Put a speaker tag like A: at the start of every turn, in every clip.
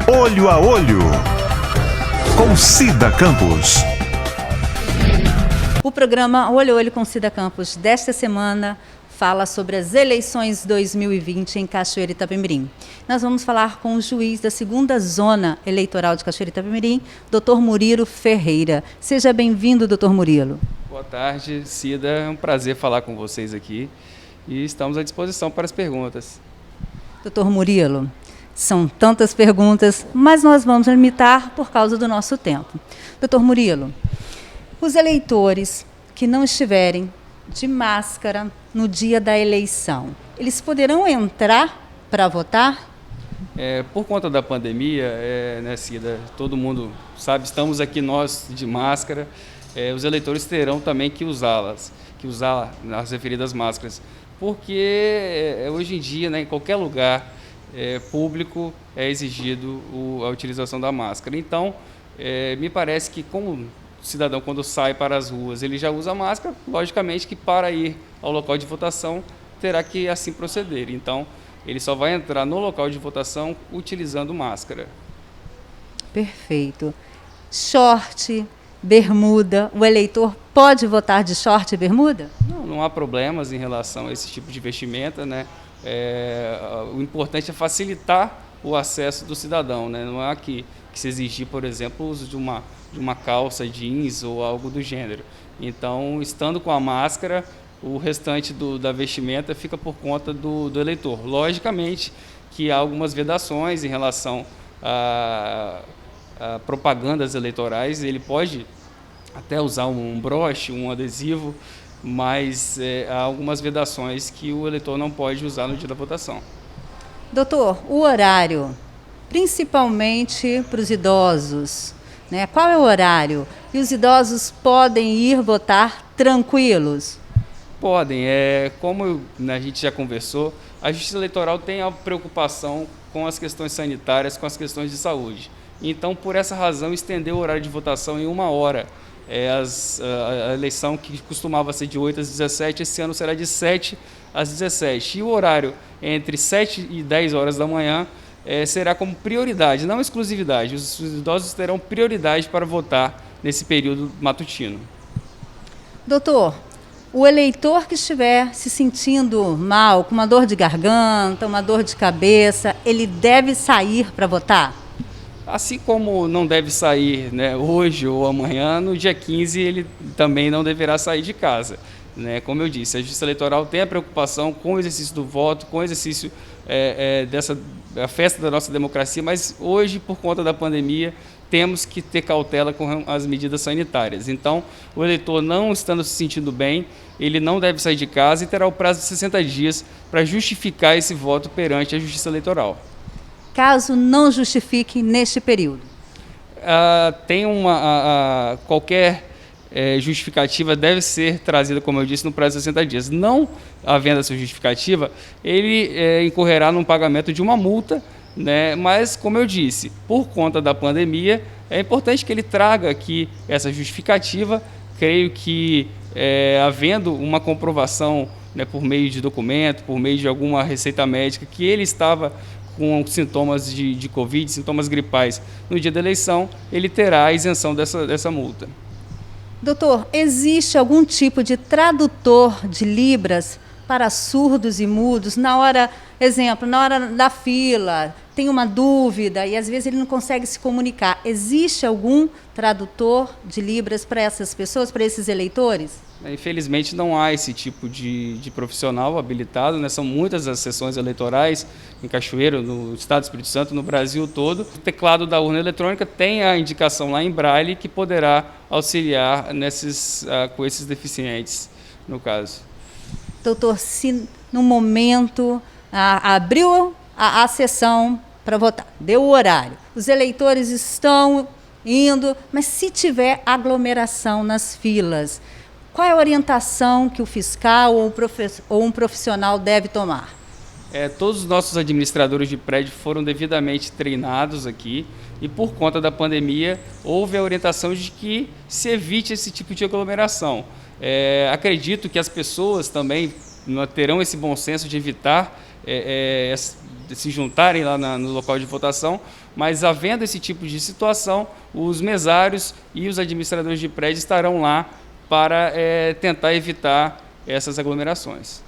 A: Olho a Olho, com Cida Campos.
B: O programa Olho a Olho com Cida Campos desta semana fala sobre as eleições 2020 em Cachoeira e Itapemirim. Nós vamos falar com o juiz da 2ª Zona Eleitoral de Cachoeira e Itapemirim, Dr. Murilo Ferreira. Seja bem-vindo, Dr. Murilo.
C: Boa tarde, Cida. É um prazer falar com vocês aqui e estamos à disposição para as perguntas.
B: Dr. Murilo, são tantas perguntas, mas nós vamos limitar por causa do nosso tempo. Dr. Murilo, os eleitores que não estiverem de máscara no dia da eleição, eles poderão entrar para votar?
C: Por conta da pandemia, né, Cida, todo mundo sabe, estamos aqui nós de máscara, os eleitores terão também que usar as referidas máscaras, porque hoje em dia, né, em qualquer lugar público é exigido a utilização da máscara. Então, me parece que como o cidadão, quando sai para as ruas, ele já usa máscara, logicamente que para ir ao local de votação terá que assim proceder. Então, ele só vai entrar no local de votação utilizando máscara.
B: Perfeito. Short, bermuda, o eleitor pode votar de short e bermuda?
C: Não há problemas em relação a esse tipo de vestimenta, né? O importante é facilitar o acesso do cidadão, né? Não há que se exigir, por exemplo, o uso de uma calça jeans ou algo do gênero. Então, estando com a máscara, o restante da vestimenta fica por conta do eleitor. Logicamente que há algumas vedações em relação a propagandas eleitorais, ele pode até usar um broche, um adesivo, mas há algumas vedações que o eleitor não pode usar no dia da votação.
B: Doutor, o horário, principalmente para os idosos, né? Qual é o horário? E os idosos podem ir votar tranquilos?
C: Podem. Como a gente já conversou, a Justiça Eleitoral tem a preocupação com as questões sanitárias, com as questões de saúde. Então, por essa razão, estendeu o horário de votação em 1 hora. A eleição que costumava ser de 8 às 17, esse ano será de 7 às 17. E o horário entre 7 e 10 horas da manhã será como prioridade, não exclusividade. Os idosos terão prioridade para votar nesse período matutino.
B: Doutor, o eleitor que estiver se sentindo mal, com uma dor de garganta, uma dor de cabeça, ele deve sair para votar?
C: Assim como não deve sair, né, hoje ou amanhã, no dia 15 ele também não deverá sair de casa. Né? Como eu disse, a Justiça Eleitoral tem a preocupação com o exercício do voto, com o exercício a festa da nossa democracia, mas hoje, por conta da pandemia, temos que ter cautela com as medidas sanitárias. Então, o eleitor não estando se sentindo bem, ele não deve sair de casa e terá o prazo de 60 dias para justificar esse voto perante a Justiça Eleitoral.
B: Caso não justifique neste período?
C: Tem qualquer justificativa deve ser trazida, como eu disse, no prazo de 60 dias. Não havendo essa justificativa, ele incorrerá num pagamento de uma multa, né? Mas, como eu disse, por conta da pandemia, é importante que ele traga aqui essa justificativa. Creio que, havendo uma comprovação, né, por meio de documento, por meio de alguma receita médica, que ele estava com sintomas de Covid, sintomas gripais, no dia da eleição, ele terá a isenção dessa multa.
B: Doutor, existe algum tipo de tradutor de Libras para surdos e mudos? Na hora da fila, tem uma dúvida e às vezes ele não consegue se comunicar. Existe algum tradutor de Libras para essas pessoas, para esses eleitores?
C: Infelizmente não há esse tipo de profissional habilitado, né? São muitas as sessões eleitorais em Cachoeira, no estado do Espírito Santo, no Brasil todo. O teclado da urna eletrônica tem a indicação lá em braille que poderá auxiliar com esses deficientes, no caso.
B: Doutor, se no momento abriu a sessão para votar, deu o horário, os eleitores estão indo, mas se tiver aglomeração nas filas, qual é a orientação que o fiscal ou um profissional deve tomar?
C: Todos os nossos administradores de prédio foram devidamente treinados aqui e, por conta da pandemia, houve a orientação de que se evite esse tipo de aglomeração. Acredito que as pessoas também terão esse bom senso de evitar se juntarem lá no local de votação, mas havendo esse tipo de situação, os mesários e os administradores de prédio estarão lá para tentar evitar essas aglomerações.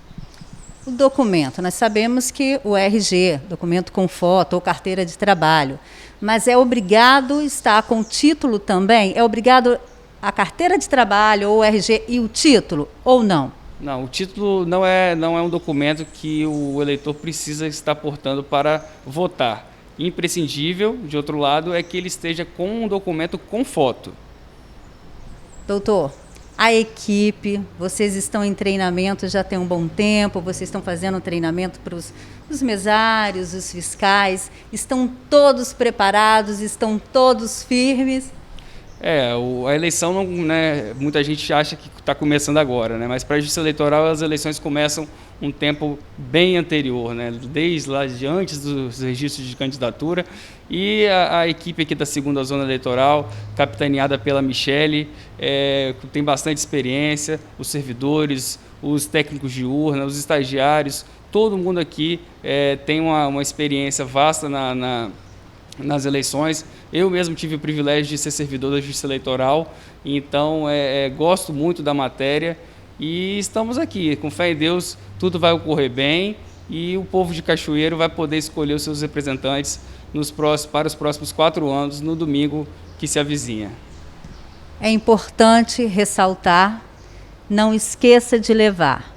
B: O documento, nós sabemos que o RG, documento com foto ou carteira de trabalho, mas é obrigado estar com título também? É obrigado a carteira de trabalho ou o RG e o título, ou não?
C: Não, o título não é um documento que o eleitor precisa estar portando para votar. Imprescindível, de outro lado, é que ele esteja com um documento com foto.
B: Doutor, a equipe, vocês estão em treinamento já tem um bom tempo, vocês estão fazendo treinamento para os mesários, os fiscais, estão todos preparados, estão todos firmes?
C: A eleição, não, né, muita gente acha que está começando agora, né, mas para a Justiça Eleitoral as eleições começam um tempo bem anterior, né, desde lá de antes dos registros de candidatura, e a equipe aqui da segunda zona eleitoral, capitaneada pela Michele, tem bastante experiência, os servidores, os técnicos de urna, os estagiários, todo mundo aqui tem uma experiência vasta nas eleições. Eu mesmo tive o privilégio de ser servidor da Justiça Eleitoral, então gosto muito da matéria e estamos aqui. Com fé em Deus, tudo vai ocorrer bem e o povo de Cachoeiro vai poder escolher os seus representantes para os próximos 4 anos, no domingo que se avizinha.
B: É importante ressaltar, não esqueça de levar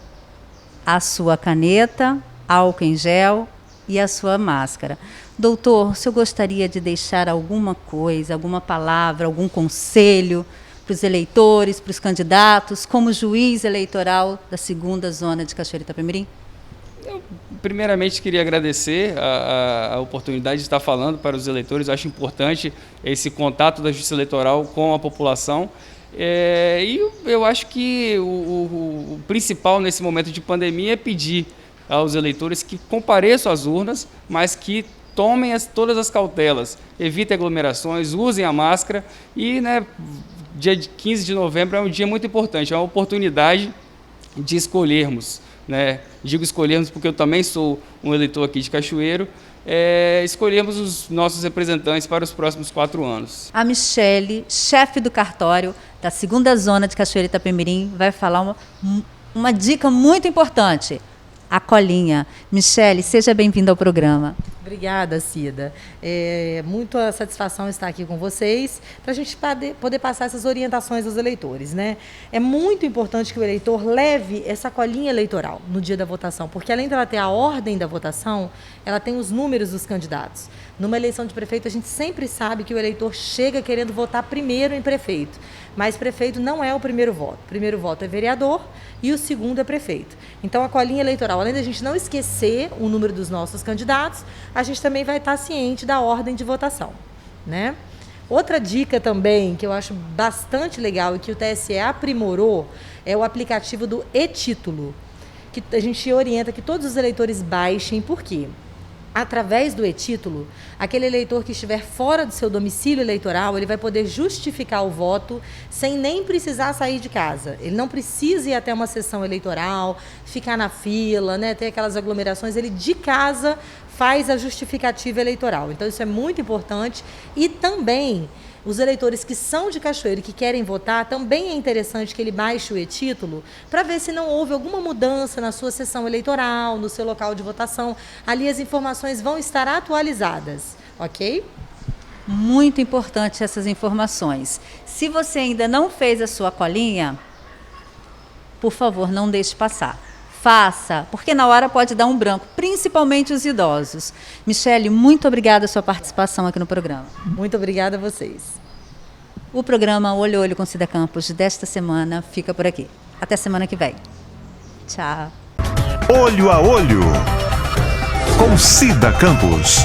B: a sua caneta, álcool em gel e a sua máscara. Doutor, o senhor gostaria de deixar alguma coisa, alguma palavra, algum conselho para os eleitores, para os candidatos, como juiz eleitoral da segunda zona de Cachoeiro de Itapemirim?
C: Eu, primeiramente, queria agradecer a oportunidade de estar falando para os eleitores. Eu acho importante esse contato da Justiça Eleitoral com a população. E eu acho que o principal nesse momento de pandemia é pedir aos eleitores que compareçam às urnas, mas que tomem todas as cautelas, evitem aglomerações, usem a máscara e, dia 15 de novembro é um dia muito importante, é uma oportunidade de escolhermos, digo escolhermos porque eu também sou um eleitor aqui de Cachoeiro, escolhermos os nossos representantes para os próximos 4 anos.
B: A Michele, chefe do cartório da segunda zona de Cachoeiro de Itapemirim, vai falar uma dica muito importante. A colinha. Michele, seja bem-vinda ao programa.
D: Obrigada, Cida. Muita satisfação estar aqui com vocês para a gente poder passar essas orientações aos eleitores, né? É muito importante que o eleitor leve essa colinha eleitoral no dia da votação, porque além dela ter a ordem da votação, ela tem os números dos candidatos. Numa eleição de prefeito, a gente sempre sabe que o eleitor chega querendo votar primeiro em prefeito, mas prefeito não é o primeiro voto. O primeiro voto é vereador e o segundo é prefeito. Então, a colinha eleitoral, além da gente não esquecer o número dos nossos candidatos, a gente também vai estar ciente da ordem de votação, né? Outra dica também, que eu acho bastante legal e que o TSE aprimorou, é o aplicativo do e-título, que a gente orienta que todos os eleitores baixem. Por quê? Através do e-título, aquele eleitor que estiver fora do seu domicílio eleitoral, ele vai poder justificar o voto sem nem precisar sair de casa. Ele não precisa ir até uma sessão eleitoral, ficar na fila, ter aquelas aglomerações. Ele de casa faz a justificativa eleitoral. Então isso é muito importante. E também os eleitores que são de Cachoeiro e que querem votar, também é interessante que ele baixe o e-título para ver se não houve alguma mudança na sua sessão eleitoral, no seu local de votação. Ali as informações vão estar atualizadas, ok?
B: Muito importante essas informações. Se você ainda não fez a sua colinha, por favor, não deixe passar. Faça, porque na hora pode dar um branco, principalmente os idosos. Michele, muito obrigada pela sua participação aqui no programa.
D: Muito obrigada a vocês.
B: O programa Olho a Olho com Cida Campos desta semana fica por aqui. Até semana que vem. Tchau.
A: Olho a Olho com Cida Campos.